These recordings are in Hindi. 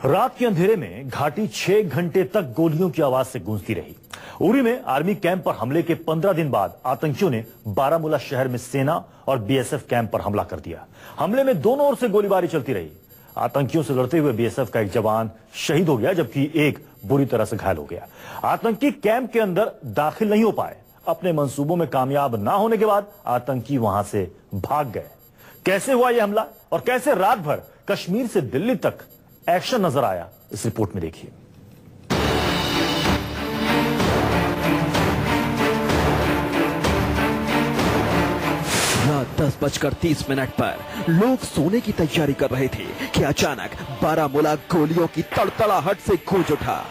रात के अंधेरे में घाटी 6 घंटे तक गोलियों की आवाज से गूंजती रही। उरी में आर्मी कैंप पर हमले के 15 दिन बाद आतंकियों ने बारामूला शहर में सेना और बीएसएफ कैंप पर हमला कर दिया। हमले में दोनों ओर से गोलीबारी चलती रही। आतंकियों से लड़ते हुए बीएसएफ का एक जवान शहीद हो गया, जबकि एक बुरी तरह से घायल हो गया। आतंकी कैंप के अंदर दाखिल नहीं हो पाए। अपने मंसूबों में कामयाब ना होने के बाद आतंकी वहां से भाग गए। कैसे हुआ यह हमला और कैसे रात भर कश्मीर से दिल्ली तक एक्शन नजर आया, इस रिपोर्ट में देखिए। रात 10:30 पर लोग सोने की तैयारी कर रहे थे कि अचानक बारामूला गोलियों की तड़तड़ाहट से गूंज उठा।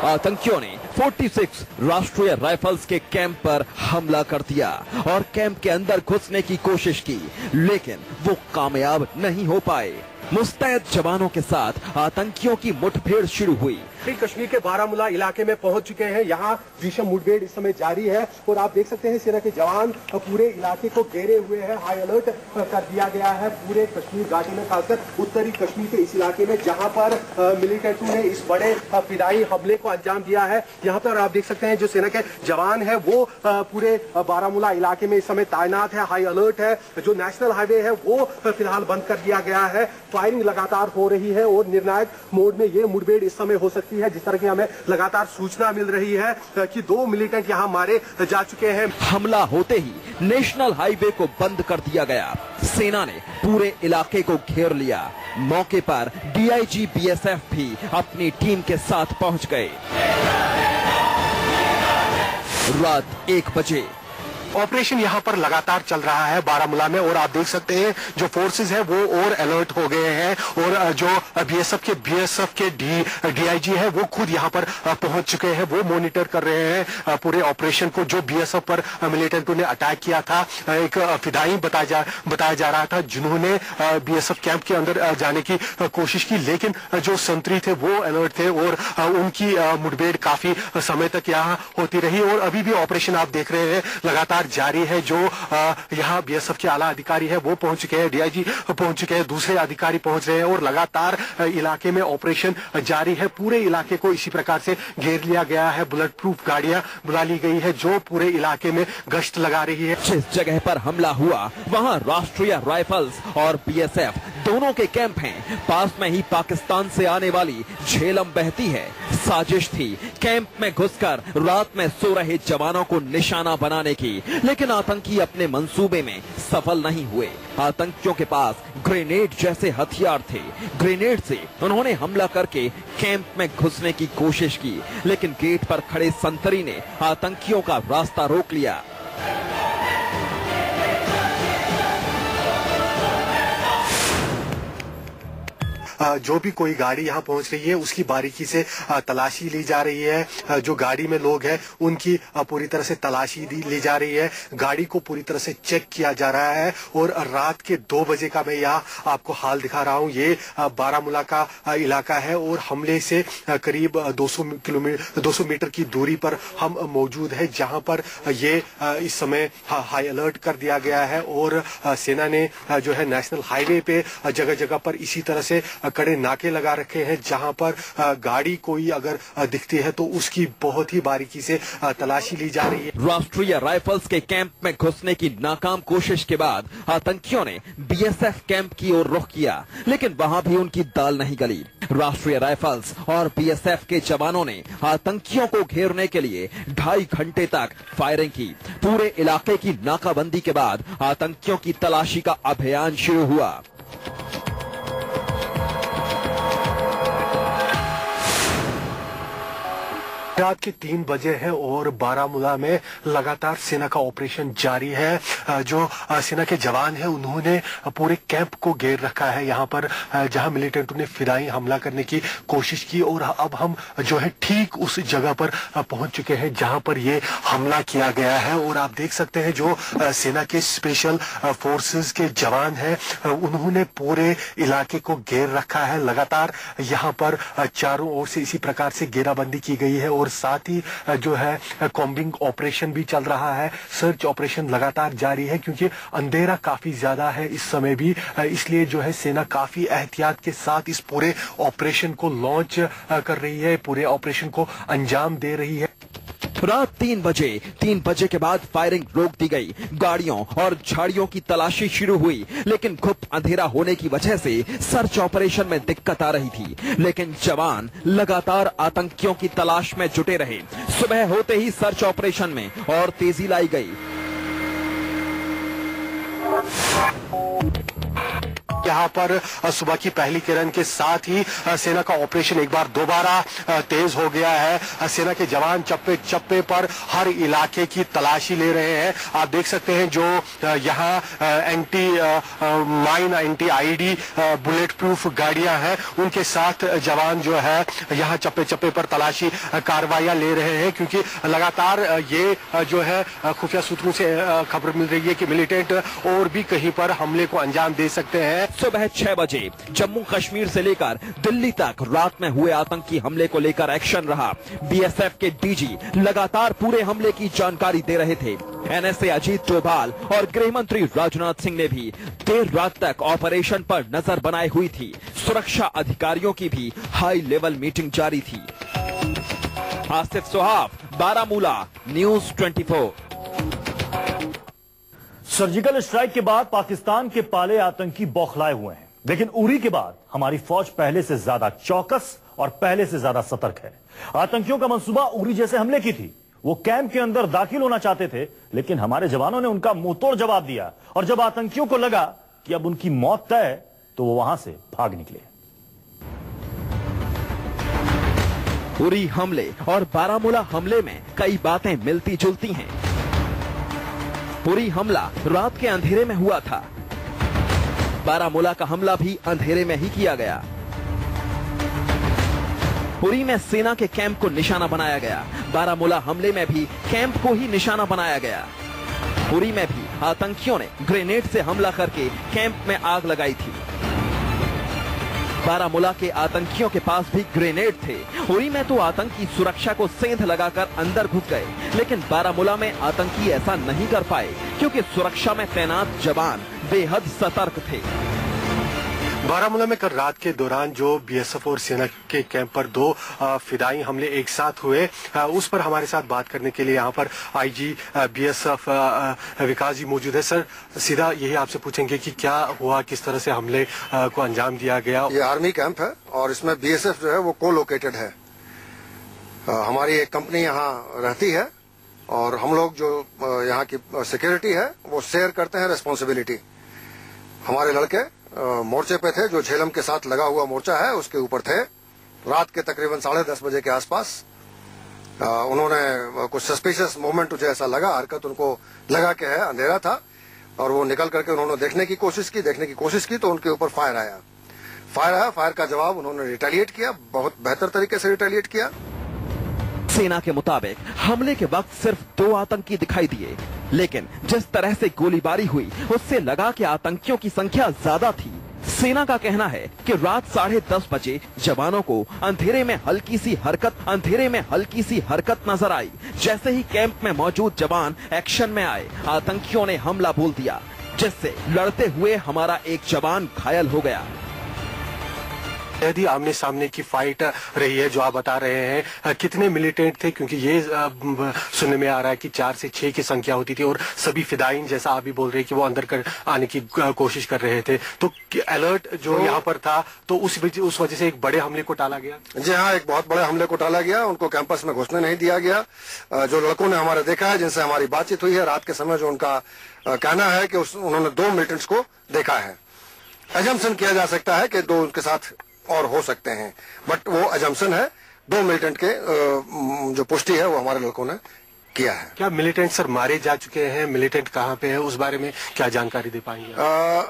आतंकियों ने 46 राष्ट्रीय राइफल्स के कैंप पर हमला कर दिया और कैंप के अंदर घुसने की कोशिश की, लेकिन वो कामयाब नहीं हो पाए। मुस्तैद जवानों के साथ आतंकियों की मुठभेड़ शुरू हुई। कश्मीर के बारामूला इलाके में पहुंच चुके हैं। यहाँ भीषण मुठभेड़ इस समय जारी है और आप देख सकते हैं सेना के जवान पूरे इलाके को घेरे हुए हैं। हाई अलर्ट कर दिया गया है पूरे कश्मीर घाटी में, खासकर उत्तरी कश्मीर के इस इलाके में जहां पर मिलिटेंटों ने इस बड़े फिदाई हमले को अंजाम दिया है। यहाँ पर आप देख सकते हैं जो सेना के जवान है वो पूरे बारामूला इलाके में इस समय तैनात है। हाई अलर्ट है। जो नेशनल हाईवे है वो फिलहाल बंद कर दिया गया है। फायरिंग लगातार हो रही है और निर्णायक मोड में ये मुठभेड़ इस समय हो सकती है, जिस तरह की हमें लगातार सूचना मिल रही है कि 2 मिलिटेंट यहां मारे जा चुके हैं। हमला होते ही नेशनल हाईवे को बंद कर दिया गया। सेना ने पूरे इलाके को घेर लिया। मौके पर डीआईजी बीएसएफ भी अपनी टीम के साथ पहुंच गए। रात 1 बजे ऑपरेशन यहाँ पर लगातार चल रहा है बारामूला में और आप देख सकते हैं जो फोर्सेस है वो और अलर्ट हो गए हैं और जो बीएसएफ के डीआईजी है वो खुद यहाँ पर पहुंच चुके हैं। वो मॉनिटर कर रहे हैं पूरे ऑपरेशन को। जो बीएसएफ पर मिलिटेंटों ने अटैक किया था, एक फिदाई बताया जा रहा था जिन्होंने बीएसएफ कैंप के अंदर जाने की कोशिश की, लेकिन जो संतरी थे वो अलर्ट थे और उनकी मुठभेड़ काफी समय तक यहाँ होती रही और अभी भी ऑपरेशन आप देख रहे हैं लगातार जारी है। जो यहाँ बीएसएफ के आला अधिकारी है वो पहुंच चुके हैं, डीआईजी पहुंच चुके हैं, दूसरे अधिकारी पहुंच रहे हैं और लगातार इलाके में ऑपरेशन जारी है। पूरे इलाके को इसी प्रकार से घेर लिया गया है। बुलेट प्रूफ गाड़ियां बुला ली गई है जो पूरे इलाके में गश्त लगा रही है। जिस जगह पर हमला हुआ वहां राष्ट्रीय राइफल्स और बीएसएफ दोनों के कैंप हैं। पास में ही पाकिस्तान से आने वाली झेलम बहती है। साजिश थी कैंप में घुसकर रात में सो रहे जवानों को निशाना बनाने की, लेकिन आतंकी अपने मंसूबे में सफल नहीं हुए। आतंकियों के पास ग्रेनेड जैसे हथियार थे। ग्रेनेड से उन्होंने हमला करके कैंप में घुसने की कोशिश की, लेकिन गेट पर खड़े संतरी ने आतंकियों का रास्ता रोक लिया। जो भी कोई गाड़ी यहाँ पहुंच रही है उसकी बारीकी से तलाशी ली जा रही है। जो गाड़ी में लोग हैं उनकी पूरी तरह से तलाशी ली जा रही है। गाड़ी को पूरी तरह से चेक किया जा रहा है और रात के 2 बजे का मैं यहाँ आपको हाल दिखा रहा हूँ। ये बारामूला का इलाका है और हमले से करीब 200 मीटर की दूरी पर हम मौजूद है, जहाँ पर ये इस समय हाई अलर्ट कर दिया गया है और सेना ने जो है नेशनल हाईवे पे जगह जगह पर इसी तरह से कड़े नाके लगा रखे हैं, जहां पर गाड़ी कोई अगर दिखती है तो उसकी बहुत ही बारीकी से तलाशी ली जा रही है। राष्ट्रीय राइफल्स के कैंप में घुसने की नाकाम कोशिश के बाद आतंकियों ने बीएसएफ कैंप की ओर रुख किया, लेकिन वहां भी उनकी दाल नहीं गली। राष्ट्रीय राइफल्स और बीएसएफ के जवानों ने आतंकियों को घेरने के लिए 2.5 घंटे तक फायरिंग की। पूरे इलाके की नाकाबंदी के बाद आतंकियों की तलाशी का अभियान शुरू हुआ। रात के 3 बजे हैं और बारामूला में लगातार सेना का ऑपरेशन जारी है। जो सेना के जवान हैं उन्होंने पूरे कैंप को घेर रखा है यहाँ पर, जहाँ मिलिटेंटों ने फिदाई हमला करने की कोशिश की और अब हम जो है ठीक उस जगह पर पहुंच चुके हैं जहाँ पर ये हमला किया गया है। और आप देख सकते हैं जो सेना के स्पेशल फोर्सेस के जवान हैं उन्होंने पूरे इलाके को घेर रखा है। लगातार यहाँ पर चारों ओर से इसी प्रकार से घेराबंदी की गई है और साथ ही जो है कॉम्बिंग ऑपरेशन भी चल रहा है। सर्च ऑपरेशन लगातार जारी रही है, क्योंकि अंधेरा काफी ज्यादा है इस समय भी, इसलिए जो है सेना काफी एहतियात के साथ इस पूरे ऑपरेशन को लॉन्च कर रही है, पूरे ऑपरेशन को अंजाम दे रही है। रात 3 बजे के बाद फायरिंग रोक दी गई। गाड़ियों और झाड़ियों की तलाशी शुरू हुई, लेकिन घुप अंधेरा होने की वजह से सर्च ऑपरेशन में दिक्कत आ रही थी। लेकिन जवान लगातार आतंकियों की तलाश में जुटे रहे। सुबह होते ही सर्च ऑपरेशन में और तेजी लाई गई। यहाँ पर सुबह की पहली किरण के साथ ही सेना का ऑपरेशन एक बार दोबारा तेज हो गया है। सेना के जवान चप्पे चप्पे पर हर इलाके की तलाशी ले रहे हैं। आप देख सकते हैं जो यहाँ anti mine, anti ID bullet proof गाड़ियां हैं, उनके साथ जवान जो है यहाँ चप्पे चप्पे पर तलाशी कार्रवाइयां ले रहे हैं, क्योंकि लगातार ये जो है खुफिया सूत्रों से खबर मिल रही है कि मिलिटेंट और भी कहीं पर हमले को अंजाम दे सकते हैं। सुबह 6 बजे जम्मू कश्मीर से लेकर दिल्ली तक रात में हुए आतंकी हमले को लेकर एक्शन रहा। बीएसएफ के डीजी लगातार पूरे हमले की जानकारी दे रहे थे। एनएसए अजीत डोभाल और गृह मंत्री राजनाथ सिंह ने भी देर रात तक ऑपरेशन पर नजर बनाए हुई थी। सुरक्षा अधिकारियों की भी हाई लेवल मीटिंग जारी थी। Asif Suhab, Baramulla, news 24। Surgical strike के बाद पाकिस्तान के पाले आतंकी बौखलाए हुए हैं, लेकिन उरी के बाद हमारी फौज पहले से ज्यादा चौकस और पहले से ज्यादा सतर्क है। आतंकियों का मंसूबा उरी जैसे हमले की थी। वो कैंप के अंदर दाखिल होना चाहते थे, लेकिन हमारे जवानों ने उनका मुंहतोड़ जवाब दिया, और जब आतंकियों को लगा कि अब उनकी मौत तय है, तो वो वहां से भाग निकले। उरी हमले और बारामूला हमले में कई बातें मिलती जुलती हैं। उरी हमला रात के अंधेरे में हुआ था। बारामूला का हमला भी अंधेरे में ही किया गया। उरी में सेना के कैंप को निशाना बनाया गया। बारामूला हमले में भी कैंप को ही निशाना बनाया गया। उरी में भी आतंकियों ने ग्रेनेड से हमला करके कैंप में आग लगाई थी। बारामूला के आतंकियों के पास भी ग्रेनेड थे। उरी में तो आतंकी सुरक्षा को सेंध लगाकर अंदर घुस गए, लेकिन बारामूला में आतंकी ऐसा नहीं कर पाए, क्योंकि सुरक्षा में तैनात जवान बेहद सतर्क थे। बारामूला में कल रात के दौरान जो बीएसएफ और सेना के कैंप पर 2 फिदाई हमले एक साथ हुए, उस पर हमारे साथ बात करने के लिए यहाँ पर आईजी बीएसएफ विकास जी मौजूद है। सर, सीधा यही आपसे पूछेंगे कि क्या हुआ, किस तरह से हमले को अंजाम दिया गया? ये आर्मी कैंप है और इसमें बीएसएफ जो है वो को लोकेटेड है। हमारी एक कंपनी यहाँ रहती है और हम लोग जो यहाँ की सिक्योरिटी है वो शेयर करते हैं रिस्पॉन्सिबिलिटी। हमारे लड़के मोर्चे पे थे, जो झेलम के साथ लगा हुआ मोर्चा है उसके ऊपर थे। रात के तकरीबन 10:30 बजे के आसपास उन्होंने कुछ सस्पिशियस मूवमेंट, मुझे ऐसा लगा, हरकत उनको लगा कि है, अंधेरा था, और वो निकल करके उन्होंने देखने की कोशिश की तो उनके ऊपर फायर आया। फायर का जवाब उन्होंने रिटेलिएट किया, बहुत बेहतर तरीके से रिटेलिएट किया। सेना के मुताबिक हमले के वक्त सिर्फ 2 आतंकी दिखाई दिए, लेकिन जिस तरह से गोलीबारी हुई उससे लगा कि आतंकियों की संख्या ज्यादा थी। सेना का कहना है कि रात 10:30 बजे जवानों को अंधेरे में हल्की सी हरकत नजर आई। जैसे ही कैंप में मौजूद जवान एक्शन में आए, आतंकियों ने हमला बोल दिया, जिससे लड़ते हुए हमारा एक जवान घायल हो गया। यदि आमने सामने की फाइट रही है जो आप बता रहे हैं, कितने मिलिटेंट थे? क्योंकि ये सुनने में आ रहा है कि 4 से 6 की संख्या होती थी और सभी फिदाइन, जैसा आप भी बोल रहे हैं कि वो अंदर आने की कोशिश कर रहे थे, तो अलर्ट जो यहाँ पर था, तो उस वजह से एक बड़े हमले को टाला गया। जी हाँ, एक बहुत बड़े हमले को टाला गया। उनको कैंपस में घुसने नहीं दिया गया। जो लड़कों ने हमारे देखा है, जिनसे हमारी बातचीत हुई है रात के समय, जो उनका कहना है कि उन्होंने 2 मिलिटेंट्स को देखा है। एजम्पशन किया जा सकता है कि 2 उनके साथ और हो सकते हैं, बट वो एजम्पशन है। 2 मिलिटेंट के जो पुष्टि है वो हमारे लड़कों ने किया है। क्या मिलिटेंट सर मारे जा चुके हैं? मिलिटेंट कहाँ पे है, उस बारे में क्या जानकारी दे पाएंगे?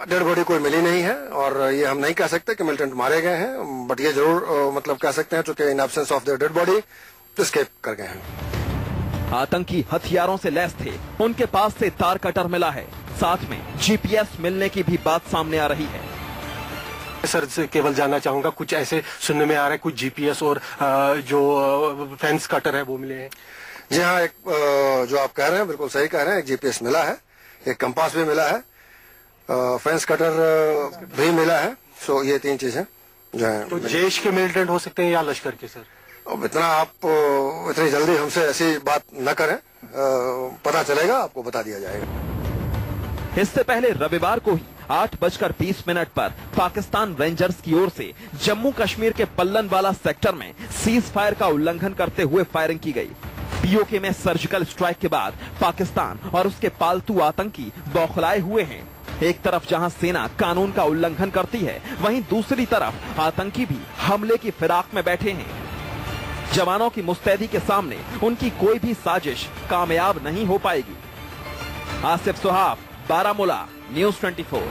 डेड बॉडी कोई मिली नहीं है और ये हम नहीं कह सकते कि मिलिटेंट मारे गए हैं, बट ये जरूर मतलब कह सकते हैं चूंकि in absence of the dead body escape कर गए हैं। आतंकी हथियारों से लैस थे, उनके पास से तार कटर मिला है, साथ में जीपीएस मिलने की भी बात सामने आ रही है। सर से केवल जानना चाहूंगा, कुछ ऐसे सुनने में आ रहा है कुछ जीपीएस और जो फेंस कटर है वो मिले हैं? जी हाँ, एक जो आप कह रहे हैं बिल्कुल सही कह रहे हैं, एक जीपीएस मिला है। एक कंपास भी मिला है, फेंस कटर भी मिला है। सो ये 3 चीजें जो है। तो जैश के मिलिटेंट हो सकते हैं या लश्कर के सर? अब इतना आप इतनी जल्दी हमसे ऐसी बात न करें, पता चलेगा आपको बता दिया जाएगा। इससे पहले रविवार को ही 8:20 पर पाकिस्तान रेंजर्स की ओर से जम्मू कश्मीर के पल्लनवाला सेक्टर में सीज फायर का उल्लंघन करते हुए फायरिंग की गई। पीओके में सर्जिकल स्ट्राइक के बाद पाकिस्तान और उसके पालतू आतंकी बौखलाए हुए हैं। एक तरफ जहां सेना कानून का उल्लंघन करती है, वहीं दूसरी तरफ आतंकी भी हमले की फिराक में बैठे हैं। जवानों की मुस्तैदी के सामने उनकी कोई भी साजिश कामयाब नहीं हो पाएगी। आसिफ सुहाफ, बारामूला, न्यूज़ 24।